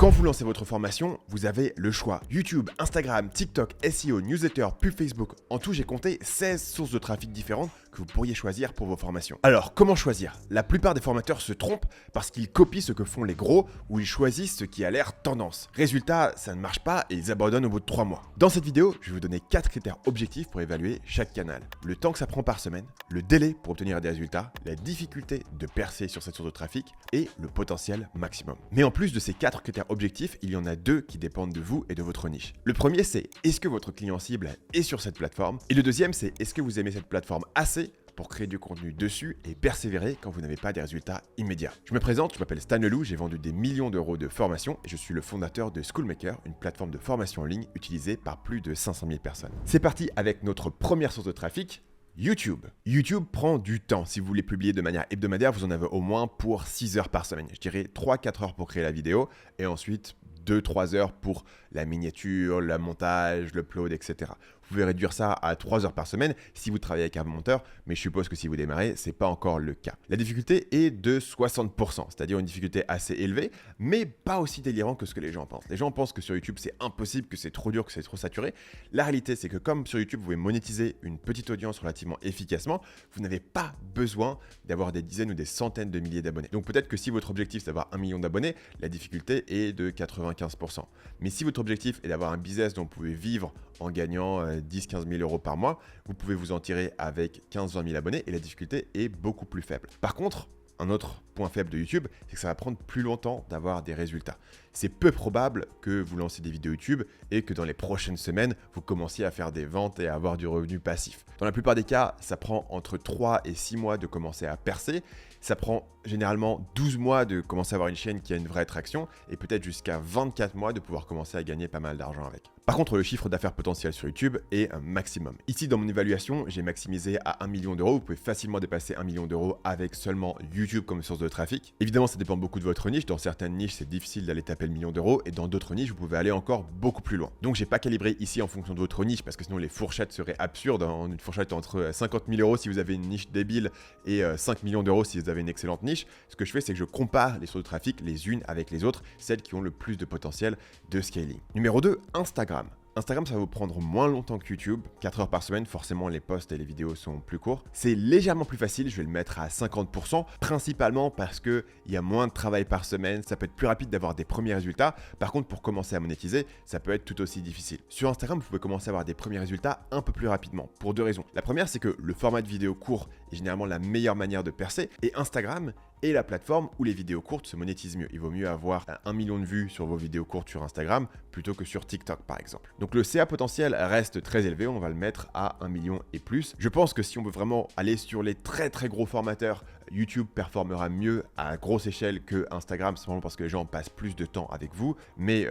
Quand vous lancez votre formation, vous avez le choix. YouTube, Instagram, TikTok, SEO, newsletter, pub Facebook. En tout, j'ai compté 16 sources de trafic différentes que vous pourriez choisir pour vos formations. Alors, comment choisir? La plupart des formateurs se trompent parce qu'ils copient ce que font les gros ou ils choisissent ce qui a l'air tendance. Résultat, ça ne marche pas et ils abandonnent au bout de 3 mois. Dans cette vidéo, je vais vous donner 4 critères objectifs pour évaluer chaque canal. Le temps que ça prend par semaine, le délai pour obtenir des résultats, la difficulté de percer sur cette source de trafic et le potentiel maximum. Mais en plus de ces 4 critères objectifs, il y en a 2 qui dépendent de vous et de votre niche. Le premier, c'est est-ce que votre client cible est sur cette plateforme? Et le deuxième, c'est est-ce que vous aimez cette plateforme assez pour créer du contenu dessus et persévérer quand vous n'avez pas des résultats immédiats. Je me présente, je m'appelle Stan Leloup, j'ai vendu des millions d'euros de formation et je suis le fondateur de Schoolmaker, une plateforme de formation en ligne utilisée par plus de 500 000 personnes. C'est parti avec notre première source de trafic, YouTube. YouTube prend du temps. Si vous voulez publier de manière hebdomadaire, vous en avez au moins pour 6 heures par semaine. Je dirais 3-4 heures pour créer la vidéo et ensuite 2-3 heures pour la miniature, le montage, l'upload, etc. Vous pouvez réduire ça à 3 heures par semaine si vous travaillez avec un monteur, mais je suppose que si vous démarrez, ce n'est pas encore le cas. La difficulté est de 60%, c'est-à-dire une difficulté assez élevée, mais pas aussi délirant que ce que les gens pensent. Les gens pensent que sur YouTube, c'est impossible, que c'est trop dur, que c'est trop saturé. La réalité, c'est que comme sur YouTube, vous pouvez monétiser une petite audience relativement efficacement, vous n'avez pas besoin d'avoir des dizaines ou des centaines de milliers d'abonnés. Donc peut-être que si votre objectif, c'est d'avoir 1 million d'abonnés, la difficulté est de 95%. Mais si votre objectif est d'avoir un business dont vous pouvez vivre en gagnant 10-15 000 euros par mois, vous pouvez vous en tirer avec 15-20 000 abonnés et la difficulté est beaucoup plus faible. Par contre, un autre point faible de YouTube, c'est que ça va prendre plus longtemps d'avoir des résultats. C'est peu probable que vous lancez des vidéos YouTube et que dans les prochaines semaines, vous commenciez à faire des ventes et à avoir du revenu passif. Dans la plupart des cas, ça prend entre 3 et 6 mois de commencer à percer. Ça prend généralement 12 mois de commencer à avoir une chaîne qui a une vraie traction et peut-être jusqu'à 24 mois de pouvoir commencer à gagner pas mal d'argent avec. Par contre, le chiffre d'affaires potentiel sur YouTube est un maximum. Ici, dans mon évaluation, j'ai maximisé à 1 million d'euros. Vous pouvez facilement dépasser 1 million d'euros avec seulement YouTube comme source de trafic. Évidemment, ça dépend beaucoup de votre niche. Dans certaines niches, c'est difficile d'aller taper le million d'euros et dans d'autres niches, vous pouvez aller encore beaucoup plus loin. Donc, j'ai pas calibré ici en fonction de votre niche parce que sinon les fourchettes seraient absurdes. Une fourchette entre 50 000 euros si vous avez une niche débile et 5 millions d'euros si vous avez une excellente niche. Ce que je fais, c'est que je compare les sources de trafic les unes avec les autres, celles qui ont le plus de potentiel de scaling. Numéro 2, Instagram. Instagram, ça va vous prendre moins longtemps que YouTube, 4 heures par semaine, forcément les posts et les vidéos sont plus courts. C'est légèrement plus facile, je vais le mettre à 50%, principalement parce qu'il y a moins de travail par semaine, ça peut être plus rapide d'avoir des premiers résultats. Par contre, pour commencer à monétiser, ça peut être tout aussi difficile. Sur Instagram, vous pouvez commencer à avoir des premiers résultats un peu plus rapidement, pour 2 raisons. La première, c'est que le format de vidéo court est généralement la meilleure manière de percer, et Instagram est la plateforme où les vidéos courtes se monétisent mieux. Il vaut mieux avoir 1 million de vues sur vos vidéos courtes sur Instagram plutôt que sur TikTok par exemple. Donc le CA potentiel reste très élevé, on va le mettre à 1 million et plus. Je pense que si on veut vraiment aller sur les très gros formateurs, YouTube performera mieux à grosse échelle que Instagram, simplement parce que les gens passent plus de temps avec vous, mais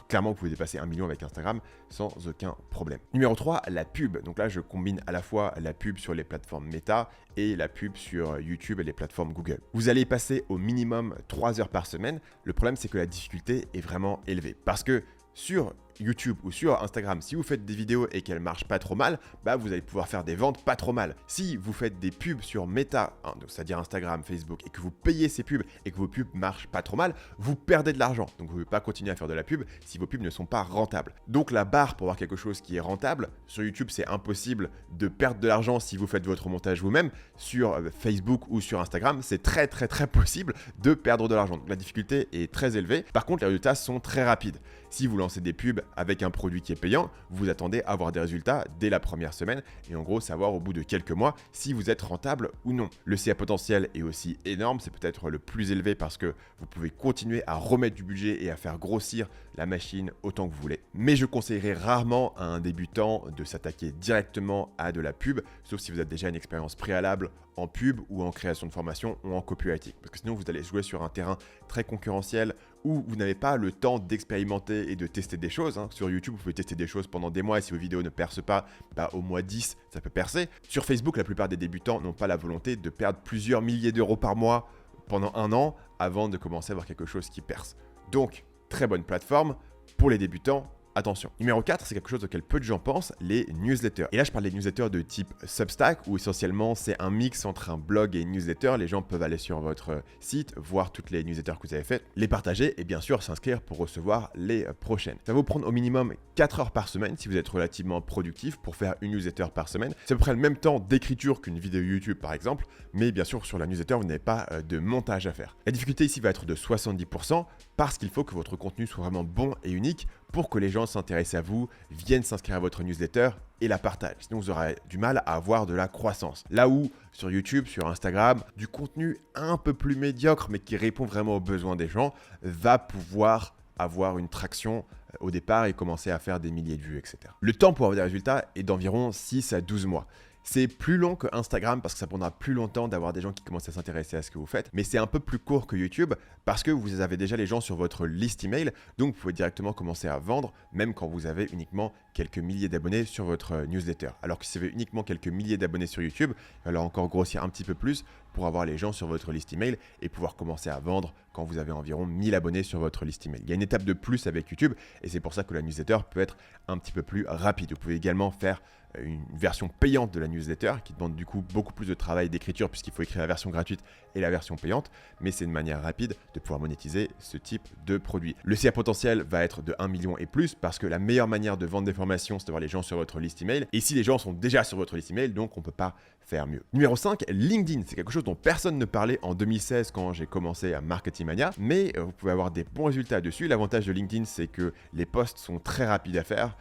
clairement, vous pouvez dépasser 1 million avec Instagram sans aucun problème. Numéro 3, la pub. Donc là, je combine à la fois la pub sur les plateformes Meta et la pub sur YouTube et les plateformes Google. Vous allez y passer au minimum 3 heures par semaine. Le problème, c'est que la difficulté est vraiment élevée. Parce que sur YouTube ou sur Instagram, si vous faites des vidéos et qu'elles marchent pas trop mal, vous allez pouvoir faire des ventes pas trop mal. Si vous faites des pubs sur Meta, c'est-à-dire Instagram, Facebook, et que vous payez ces pubs et que vos pubs marchent pas trop mal, vous perdez de l'argent. Donc vous ne pouvez pas continuer à faire de la pub si vos pubs ne sont pas rentables. Donc la barre pour avoir quelque chose qui est rentable, sur YouTube c'est impossible de perdre de l'argent si vous faites votre montage vous-même. Sur Facebook ou sur Instagram, c'est très possible de perdre de l'argent. Donc la difficulté est très élevée. Par contre, les résultats sont très rapides. Si vous lancez des pubs avec un produit qui est payant, vous attendez à avoir des résultats dès la première semaine et en gros savoir au bout de quelques mois si vous êtes rentable ou non. Le CA potentiel est aussi énorme, c'est peut-être le plus élevé parce que vous pouvez continuer à remettre du budget et à faire grossir la machine autant que vous voulez. Mais je conseillerais rarement à un débutant de s'attaquer directement à de la pub, sauf si vous avez déjà une expérience préalable en pub ou en création de formation ou en copywriting. Parce que sinon, vous allez jouer sur un terrain très concurrentiel où vous n'avez pas le temps d'expérimenter et de tester des choses. Sur YouTube, vous pouvez tester des choses pendant des mois et si vos vidéos ne percent pas, au mois 10, ça peut percer. Sur Facebook, la plupart des débutants n'ont pas la volonté de perdre plusieurs milliers d'euros par mois pendant 1 an avant de commencer à avoir quelque chose qui perce. Donc, très bonne plateforme pour les débutants attention. Numéro 4, c'est quelque chose auquel peu de gens pensent, les newsletters. Et là, je parle des newsletters de type Substack, où essentiellement, c'est un mix entre un blog et une newsletter. Les gens peuvent aller sur votre site, voir toutes les newsletters que vous avez faites, les partager et bien sûr s'inscrire pour recevoir les prochaines. Ça va vous prendre au minimum 4 heures par semaine si vous êtes relativement productif pour faire une newsletter par semaine. C'est à peu près le même temps d'écriture qu'une vidéo YouTube par exemple, mais bien sûr sur la newsletter, vous n'avez pas de montage à faire. La difficulté ici va être de 70% parce qu'il faut que votre contenu soit vraiment bon et unique pour que les gens s'intéressent à vous, viennent s'inscrire à votre newsletter et la partagent. Sinon, vous aurez du mal à avoir de la croissance. Là où, sur YouTube, sur Instagram, du contenu un peu plus médiocre, mais qui répond vraiment aux besoins des gens, va pouvoir avoir une traction au départ et commencer à faire des milliers de vues, etc. Le temps pour avoir des résultats est d'environ 6 à 12 mois. C'est plus long que Instagram parce que ça prendra plus longtemps d'avoir des gens qui commencent à s'intéresser à ce que vous faites, mais c'est un peu plus court que YouTube parce que vous avez déjà les gens sur votre liste email, donc vous pouvez directement commencer à vendre même quand vous avez uniquement quelques milliers d'abonnés sur votre newsletter. Alors que si vous avez uniquement quelques milliers d'abonnés sur YouTube, il va falloir encore grossir un petit peu plus pour avoir les gens sur votre liste email et pouvoir commencer à vendre quand vous avez environ 1000 abonnés sur votre liste email. Il y a une étape de plus avec YouTube et c'est pour ça que la newsletter peut être un petit peu plus rapide. Vous pouvez également faire une version payante de la newsletter qui demande du coup beaucoup plus de travail d'écriture puisqu'il faut écrire la version gratuite et la version payante, mais c'est une manière rapide de pouvoir monétiser ce type de produit. Le CA potentiel va être de 1 million et plus parce que la meilleure manière de vendre des formations, c'est d'avoir les gens sur votre liste email. Et si les gens sont déjà sur votre liste email, donc on ne peut pas faire mieux. Numéro 5, LinkedIn. C'est quelque chose dont personne ne parlait en 2016 quand j'ai commencé à Marketing Mania, mais vous pouvez avoir des bons résultats dessus. L'avantage de LinkedIn, c'est que les posts sont très rapides à faire.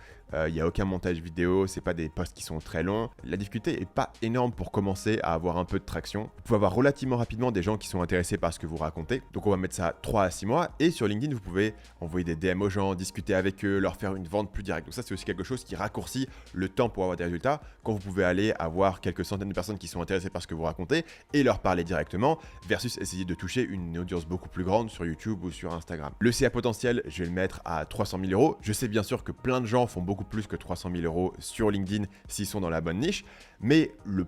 Il n'y a aucun montage vidéo, c'est pas des posts qui sont très longs. La difficulté n'est pas énorme pour commencer à avoir un peu de traction. Vous pouvez avoir relativement rapidement des gens qui sont intéressés par ce que vous racontez. Donc on va mettre ça 3 à 6 mois. Et sur LinkedIn, vous pouvez envoyer des DM aux gens, discuter avec eux, leur faire une vente plus directe. Donc ça, c'est aussi quelque chose qui raccourcit le temps pour avoir des résultats. Quand vous pouvez aller avoir quelques centaines de personnes qui sont intéressées par ce que vous racontez et leur parler directement versus essayer de toucher une audience beaucoup plus grande sur YouTube ou sur Instagram. Le CA potentiel, je vais le mettre à 300 000 euros. Je sais bien sûr que plein de gens font beaucoup plus que 300 000 euros sur LinkedIn s'ils sont dans la bonne niche, mais le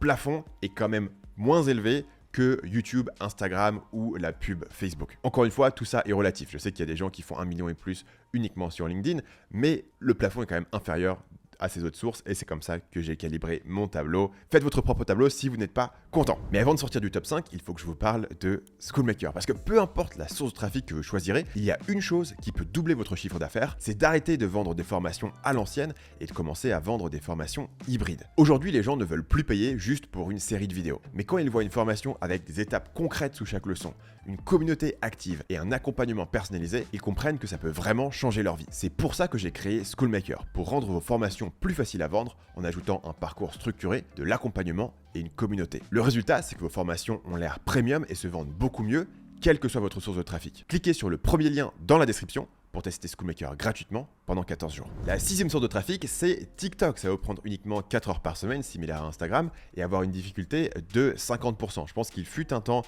plafond est quand même moins élevé que YouTube, Instagram ou la pub Facebook. Encore une fois, tout ça est relatif. Je sais qu'il y a des gens qui font 1 million et plus uniquement sur LinkedIn, mais le plafond est quand même inférieur à ces autres sources et c'est comme ça que j'ai calibré mon tableau. Faites votre propre tableau si vous n'êtes pas content. Mais avant de sortir du top 5, il faut que je vous parle de Schoolmaker parce que peu importe la source de trafic que vous choisirez, il y a une chose qui peut doubler votre chiffre d'affaires, c'est d'arrêter de vendre des formations à l'ancienne et de commencer à vendre des formations hybrides. Aujourd'hui, les gens ne veulent plus payer juste pour une série de vidéos. Mais quand ils voient une formation avec des étapes concrètes sous chaque leçon, une communauté active et un accompagnement personnalisé, ils comprennent que ça peut vraiment changer leur vie. C'est pour ça que j'ai créé Schoolmaker, pour rendre vos formations plus faciles à vendre en ajoutant un parcours structuré, de l'accompagnement et une communauté. Le résultat, c'est que vos formations ont l'air premium et se vendent beaucoup mieux, quelle que soit votre source de trafic. Cliquez sur le premier lien dans la description pour tester Schoolmaker gratuitement pendant 14 jours. La 6e source de trafic, c'est TikTok. Ça va vous prendre uniquement 4 heures par semaine, similaire à Instagram, et avoir une difficulté de 50%. Je pense qu'il fut un temps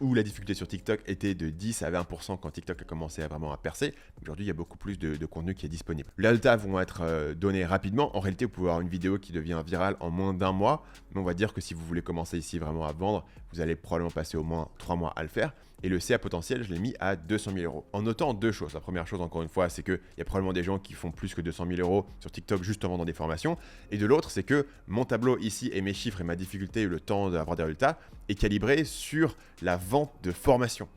où la difficulté sur TikTok était de 10 à 20% quand TikTok a commencé vraiment à percer. Aujourd'hui, il y a beaucoup plus de contenu qui est disponible. Les résultats vont être donnés rapidement. En réalité, vous pouvez avoir une vidéo qui devient virale en moins d'un mois. Mais on va dire que si vous voulez commencer ici vraiment à vendre, vous allez probablement passer au moins 3 mois à le faire. Et le CA potentiel, je l'ai mis à 200 000 euros. En notant deux choses. La première chose, encore une fois, c'est qu'il y a probablement des gens qui font plus que 200 000 euros sur TikTok juste en vendant des formations. Et de l'autre, c'est que mon tableau ici et mes chiffres et ma difficulté et le temps d'avoir des résultats est calibré sur la vente de formation.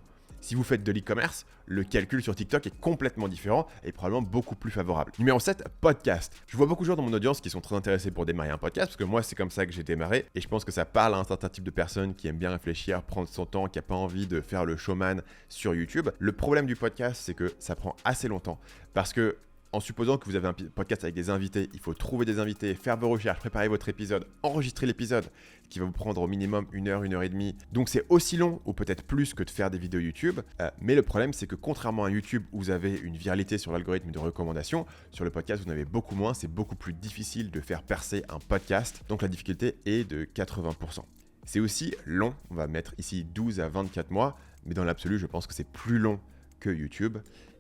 Si vous faites de l'e-commerce, le calcul sur TikTok est complètement différent et probablement beaucoup plus favorable. Numéro 7, podcast. Je vois beaucoup de gens dans mon audience qui sont très intéressés pour démarrer un podcast parce que moi, c'est comme ça que j'ai démarré et je pense que ça parle à un certain type de personnes qui aiment bien réfléchir, prendre son temps, qui n'a pas envie de faire le showman sur YouTube. Le problème du podcast, c'est que ça prend assez longtemps parce que en supposant que vous avez un podcast avec des invités, il faut trouver des invités, faire vos recherches, préparer votre épisode, enregistrer l'épisode, qui va vous prendre au minimum 1 heure, 1 heure et demie. Donc c'est aussi long, ou peut-être plus, que de faire des vidéos YouTube. Mais le problème, c'est que contrairement à YouTube, où vous avez une viralité sur l'algorithme de recommandation, sur le podcast, vous en avez beaucoup moins. C'est beaucoup plus difficile de faire percer un podcast. Donc la difficulté est de 80%. C'est aussi long, on va mettre ici 12 à 24 mois, mais dans l'absolu, je pense que c'est plus long que YouTube.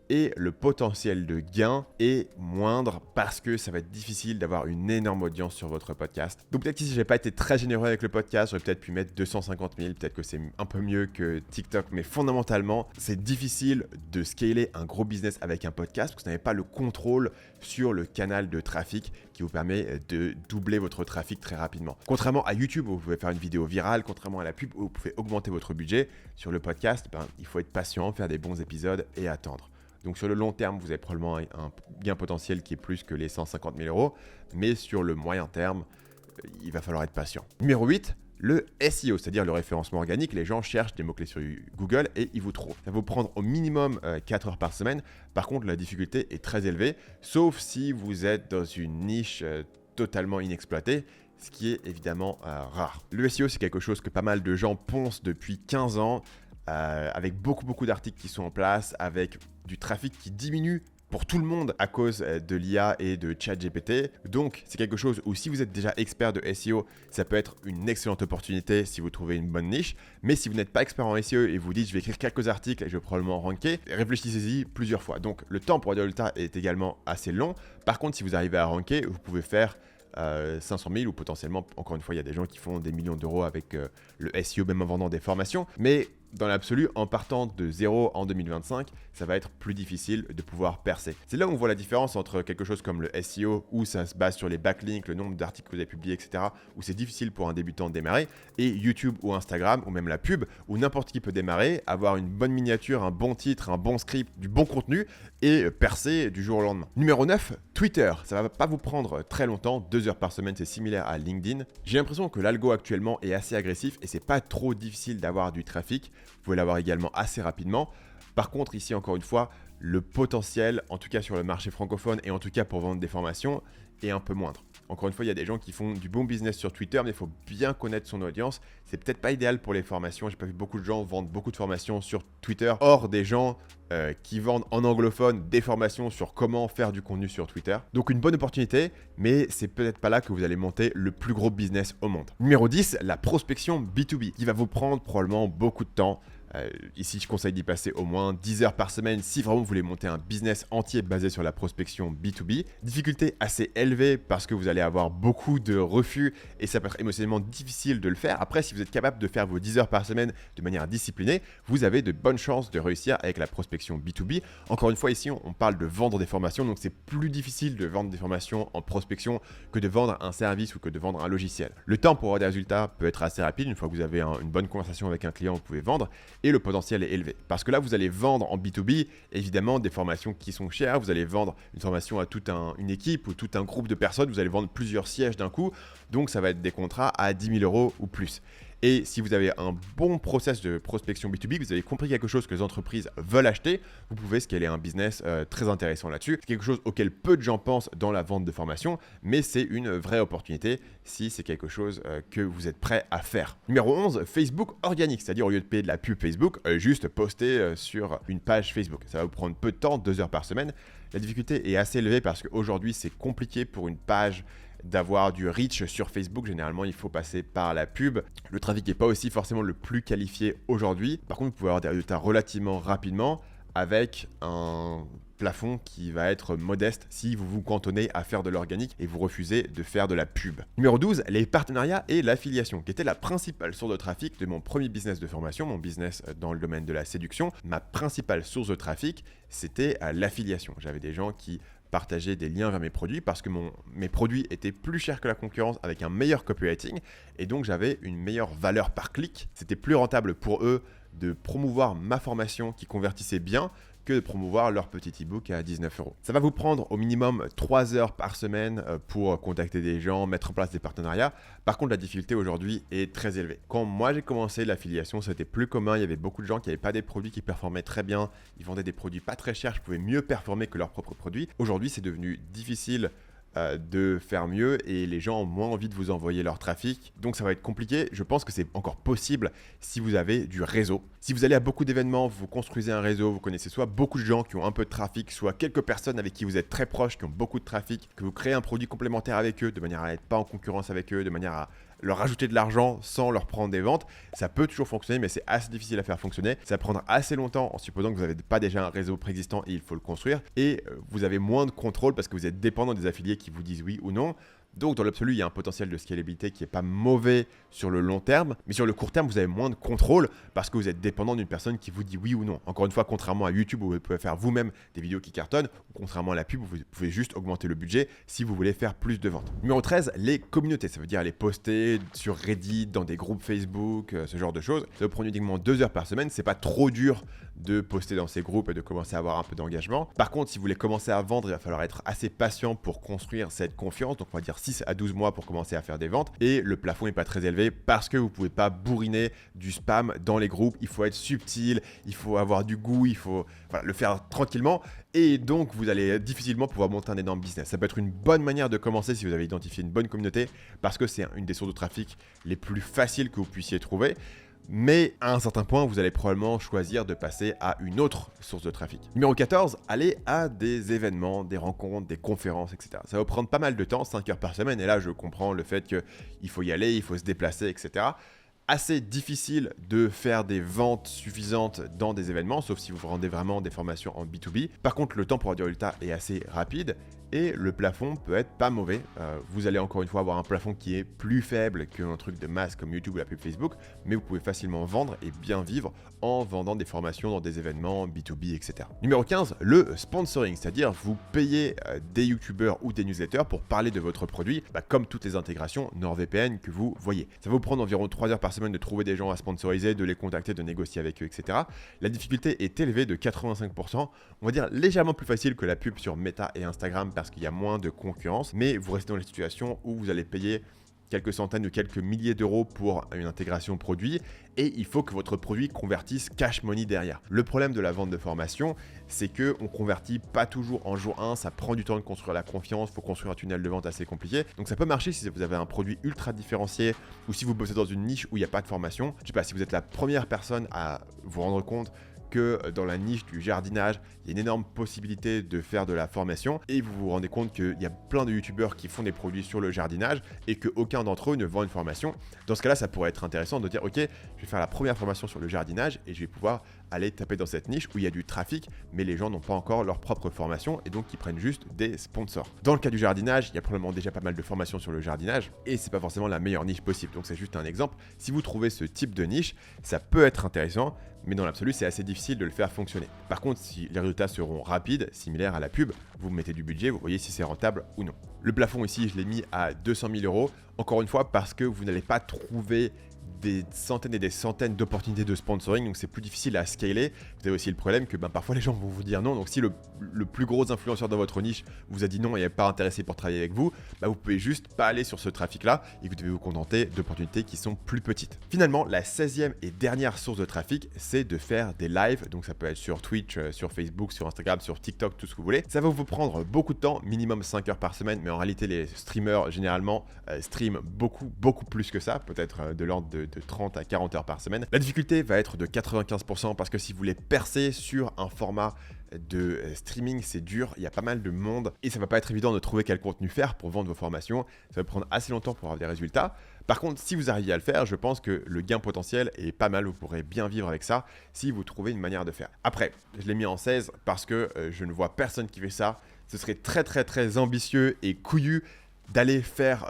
et le potentiel de gain est moindre parce que ça va être difficile d'avoir une énorme audience sur votre podcast. Donc peut-être que si j'ai pas été très généreux avec le podcast, j'aurais peut-être pu mettre 250 000, peut-être que c'est un peu mieux que TikTok, mais fondamentalement, c'est difficile de scaler un gros business avec un podcast parce que vous n'avez pas le contrôle sur le canal de trafic qui vous permet de doubler votre trafic très rapidement. Contrairement à YouTube où vous pouvez faire une vidéo virale, contrairement à la pub où vous pouvez augmenter votre budget, sur le podcast, il faut être patient, faire des bons épisodes et attendre. Donc sur le long terme, vous avez probablement un gain potentiel qui est plus que les 150 000 euros, mais sur le moyen terme, il va falloir être patient. Numéro 8, le SEO, c'est-à-dire le référencement organique. Les gens cherchent des mots-clés sur Google et ils vous trouvent. Ça va vous prendre au minimum 4 heures par semaine. Par contre, la difficulté est très élevée, sauf si vous êtes dans une niche totalement inexploitée, ce qui est évidemment rare. Le SEO, c'est quelque chose que pas mal de gens poncent depuis 15 ans, avec beaucoup d'articles qui sont en place, avec du trafic qui diminue pour tout le monde à cause de l'IA et de ChatGPT. Donc, c'est quelque chose où si vous êtes déjà expert de SEO, ça peut être une excellente opportunité si vous trouvez une bonne niche. Mais si vous n'êtes pas expert en SEO et vous dites je vais écrire quelques articles et je vais probablement ranker, réfléchissez-y plusieurs fois. Donc, le temps pour avoir des résultats est également assez long. Par contre, si vous arrivez à ranker, vous pouvez faire 500 000 ou potentiellement, encore une fois, il y a des gens qui font des millions d'euros avec le SEO, même en vendant des formations. Mais dans l'absolu, en partant de zéro en 2025, ça va être plus difficile de pouvoir percer. C'est là où on voit la différence entre quelque chose comme le SEO, où ça se base sur les backlinks, le nombre d'articles que vous avez publiés, etc., où c'est difficile pour un débutant de démarrer, et YouTube ou Instagram, ou même la pub, où n'importe qui peut démarrer, avoir une bonne miniature, un bon titre, un bon script, du bon contenu, et percer du jour au lendemain. Numéro 9, Twitter. Ça va pas vous prendre très longtemps, 2 heures par semaine, c'est similaire à LinkedIn. J'ai l'impression que l'algo actuellement est assez agressif, et c'est pas trop difficile d'avoir du trafic. Vous pouvez l'avoir également assez rapidement. Par contre, ici, encore une fois, le potentiel, en tout cas sur le marché francophone et en tout cas pour vendre des formations, est un peu moindre. Encore une fois, il y a des gens qui font du bon business sur Twitter, mais il faut bien connaître son audience. C'est peut-être pas idéal pour les formations. J'ai pas vu beaucoup de gens vendre beaucoup de formations sur Twitter. Or, des gens qui vendent en anglophone des formations sur comment faire du contenu sur Twitter. Donc une bonne opportunité, mais c'est peut-être pas là que vous allez monter le plus gros business au monde. Numéro 10, la prospection B2B, qui va vous prendre probablement beaucoup de temps. Ici, je conseille d'y passer au moins 10 heures par semaine si vraiment vous voulez monter un business entier basé sur la prospection B2B. Difficulté assez élevée parce que vous allez avoir beaucoup de refus et ça peut être émotionnellement difficile de le faire. Après, si vous êtes capable de faire vos 10 heures par semaine de manière disciplinée, vous avez de bonnes chances de réussir avec la prospection B2B. Encore une fois, ici, on parle de vendre des formations, donc c'est plus difficile de vendre des formations en prospection que de vendre un service ou que de vendre un logiciel. Le temps pour avoir des résultats peut être assez rapide. Une fois que vous avez une bonne conversation avec un client, vous pouvez vendre. Et le potentiel est élevé. Parce que là, vous allez vendre en B2B, évidemment, des formations qui sont chères. Vous allez vendre une formation à toute une équipe ou tout un groupe de personnes. Vous allez vendre plusieurs sièges d'un coup. Donc, ça va être des contrats à 10 000 euros ou plus. Et si vous avez un bon process de prospection B2B, que vous avez compris quelque chose que les entreprises veulent acheter, vous pouvez scaler un business très intéressant là-dessus. C'est quelque chose auquel peu de gens pensent dans la vente de formation, mais c'est une vraie opportunité si c'est quelque chose que vous êtes prêt à faire. Numéro 11, Facebook organique, c'est-à-dire au lieu de payer de la pub Facebook, juste poster sur une page Facebook. Ça va vous prendre peu de temps, 2 heures par semaine. La difficulté est assez élevée parce qu'aujourd'hui, c'est compliqué pour une page d'avoir du reach sur Facebook. Généralement, il faut passer par la pub. Le trafic n'est pas aussi forcément le plus qualifié aujourd'hui. Par contre, vous pouvez avoir des résultats relativement rapidement avec un plafond qui va être modeste si vous vous cantonnez à faire de l'organique et vous refusez de faire de la pub. Numéro 12, les partenariats et l'affiliation, qui était la principale source de trafic de mon premier business de formation, mon business dans le domaine de la séduction. Ma principale source de trafic, c'était l'affiliation. J'avais des gens qui partager des liens vers mes produits parce que mes produits étaient plus chers que la concurrence avec un meilleur copywriting et donc j'avais une meilleure valeur par clic. C'était plus rentable pour eux de promouvoir ma formation qui convertissait bien que de promouvoir leur petit e-book à 19 euros. Ça va vous prendre au minimum 3 heures par semaine pour contacter des gens, mettre en place des partenariats. Par contre, la difficulté aujourd'hui est très élevée. Quand moi j'ai commencé l'affiliation, c'était plus commun. Il y avait beaucoup de gens qui n'avaient pas des produits qui performaient très bien. Ils vendaient des produits pas très chers. Je pouvais mieux performer que leurs propres produits. Aujourd'hui, c'est devenu difficile de faire mieux et les gens ont moins envie de vous envoyer leur trafic. Donc ça va être compliqué. Je pense que c'est encore possible si vous avez du réseau. Si vous allez à beaucoup d'événements, vous construisez un réseau, vous connaissez soit beaucoup de gens qui ont un peu de trafic, soit quelques personnes avec qui vous êtes très proches, qui ont beaucoup de trafic, que vous créez un produit complémentaire avec eux, de manière à n'être pas en concurrence avec eux, de manière leur rajouter de l'argent sans leur prendre des ventes, ça peut toujours fonctionner, mais c'est assez difficile à faire fonctionner. Ça prendra assez longtemps en supposant que vous n'avez pas déjà un réseau préexistant et il faut le construire. Et vous avez moins de contrôle parce que vous êtes dépendant des affiliés qui vous disent oui ou non. Donc dans l'absolu, il y a un potentiel de scalabilité qui n'est pas mauvais sur le long terme, mais sur le court terme, vous avez moins de contrôle parce que vous êtes dépendant d'une personne qui vous dit oui ou non. Encore une fois, contrairement à YouTube où vous pouvez faire vous-même des vidéos qui cartonnent, ou contrairement à la pub, vous pouvez juste augmenter le budget si vous voulez faire plus de ventes. Numéro 13, les communautés. Ça veut dire aller poster sur Reddit, dans des groupes Facebook, ce genre de choses. Ça vous prend uniquement 2 heures par semaine. C'est pas trop dur de poster dans ces groupes et de commencer à avoir un peu d'engagement. Par contre, si vous voulez commencer à vendre, il va falloir être assez patient pour construire cette confiance. Donc on va dire 6 à 12 mois pour commencer à faire des ventes. Et le plafond n'est pas très élevé parce que vous ne pouvez pas bourriner du spam dans les groupes. Il faut être subtil, il faut avoir du goût, il faut le faire tranquillement. Et donc, vous allez difficilement pouvoir monter un énorme business. Ça peut être une bonne manière de commencer si vous avez identifié une bonne communauté parce que c'est une des sources de trafic les plus faciles que vous puissiez trouver. Mais à un certain point, vous allez probablement choisir de passer à une autre source de trafic. Numéro 14, allez à des événements, des rencontres, des conférences, etc. Ça va prendre pas mal de temps, 5 heures par semaine. Et là, je comprends le fait qu'il faut y aller, il faut se déplacer, etc. Assez difficile de faire des ventes suffisantes dans des événements, sauf si vous vendez vraiment des formations en B2B. Par contre, le temps pour avoir du résultat est assez rapide et le plafond peut être pas mauvais. Vous allez encore une fois avoir un plafond qui est plus faible qu'un truc de masse comme YouTube ou la pub Facebook, mais vous pouvez facilement vendre et bien vivre en vendant des formations dans des événements B2B, etc. Numéro 15, le sponsoring, c'est-à-dire vous payez des YouTubeurs ou des newsletters pour parler de votre produit, comme toutes les intégrations NordVPN que vous voyez. Ça va vous prendre environ 3 heures par semaine de trouver des gens à sponsoriser, de les contacter, de négocier avec eux, etc. La difficulté est élevée de 85%, on va dire légèrement plus facile que la pub sur Meta et Instagram parce qu'il y a moins de concurrence, mais vous restez dans la situation où vous allez payer quelques centaines ou quelques milliers d'euros pour une intégration produit et il faut que votre produit convertisse cash money derrière. Le problème de la vente de formation, c'est qu'on ne convertit pas toujours en jour 1, ça prend du temps de construire la confiance, il faut construire un tunnel de vente assez compliqué. Donc ça peut marcher si vous avez un produit ultra différencié ou si vous bossez dans une niche où il n'y a pas de formation. Je sais pas, si vous êtes la première personne à vous rendre compte que dans la niche du jardinage, il y a une énorme possibilité de faire de la formation et vous vous rendez compte qu'il y a plein de youtubeurs qui font des produits sur le jardinage et qu'aucun d'entre eux ne vend une formation. Dans ce cas-là, ça pourrait être intéressant de dire ok, je vais faire la première formation sur le jardinage et je vais pouvoir aller taper dans cette niche où il y a du trafic, mais les gens n'ont pas encore leur propre formation et donc ils prennent juste des sponsors. Dans le cas du jardinage, il y a probablement déjà pas mal de formations sur le jardinage et c'est pas forcément la meilleure niche possible. Donc c'est juste un exemple. Si vous trouvez ce type de niche, ça peut être intéressant, mais dans l'absolu, c'est assez difficile de le faire fonctionner. Par contre, si les résultats seront rapides, similaires à la pub, vous mettez du budget, vous voyez si c'est rentable ou non. Le plafond ici, je l'ai mis à 200 000 euros, encore une fois parce que vous n'allez pas trouver des centaines et des centaines d'opportunités de sponsoring, donc c'est plus difficile à scaler. Vous avez aussi le problème que parfois les gens vont vous dire non, donc si le plus gros influenceur dans votre niche vous a dit non et n'est pas intéressé pour travailler avec vous, vous pouvez juste pas aller sur ce trafic-là et vous devez vous contenter d'opportunités qui sont plus petites. Finalement, la 16e et dernière source de trafic, c'est de faire des lives, donc ça peut être sur Twitch, sur Facebook, sur Instagram, sur TikTok, tout ce que vous voulez. Ça va vous prendre beaucoup de temps, minimum 5 heures par semaine, mais en réalité les streamers généralement streament beaucoup plus que ça, peut-être de l'ordre de 30 à 40 heures par semaine. La difficulté va être de 95% parce que si vous voulez percer sur un format de streaming, c'est dur, il y a pas mal de monde et ça va pas être évident de trouver quel contenu faire pour vendre vos formations. Ça va prendre assez longtemps pour avoir des résultats. Par contre, si vous arrivez à le faire, je pense que le gain potentiel est pas mal, vous pourrez bien vivre avec ça si vous trouvez une manière de faire. Après, je l'ai mis en 16 parce que je ne vois personne qui fait ça. Ce serait très ambitieux et couillu d'aller faire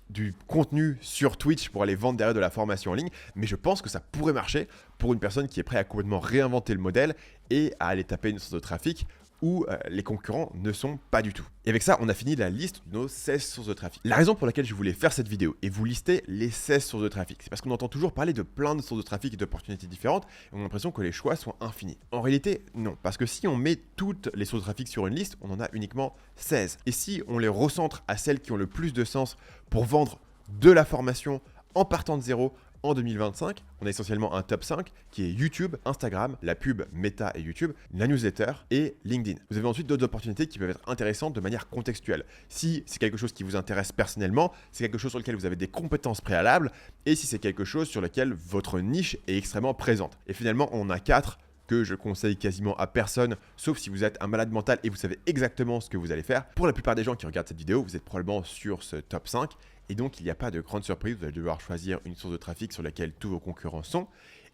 du contenu sur Twitch pour aller vendre derrière de la formation en ligne, mais je pense que ça pourrait marcher pour une personne qui est prête à complètement réinventer le modèle et à aller taper une source de trafic où les concurrents ne sont pas du tout. Et avec ça, on a fini la liste de nos 16 sources de trafic. La raison pour laquelle je voulais faire cette vidéo et vous lister les 16 sources de trafic, c'est parce qu'on entend toujours parler de plein de sources de trafic et d'opportunités différentes et on a l'impression que les choix sont infinis. En réalité, non, parce que si on met toutes les sources de trafic sur une liste, on en a uniquement 16. Et si on les recentre à celles qui ont le plus de sens pour vendre de la formation en partant de zéro, en 2025, on a essentiellement un top 5 qui est YouTube, Instagram, la pub Meta et YouTube, la newsletter et LinkedIn. Vous avez ensuite d'autres opportunités qui peuvent être intéressantes de manière contextuelle. Si c'est quelque chose qui vous intéresse personnellement, c'est quelque chose sur lequel vous avez des compétences préalables et si c'est quelque chose sur lequel votre niche est extrêmement présente. Et finalement, on a 4 que je conseille quasiment à personne, sauf si vous êtes un malade mental et vous savez exactement ce que vous allez faire. Pour la plupart des gens qui regardent cette vidéo, vous êtes probablement sur ce top 5 et donc il n'y a pas de grande surprise, vous allez devoir choisir une source de trafic sur laquelle tous vos concurrents sont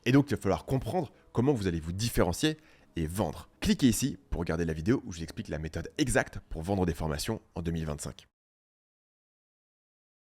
et donc il va falloir comprendre comment vous allez vous différencier et vendre. Cliquez ici pour regarder la vidéo où je vous explique la méthode exacte pour vendre des formations en 2025.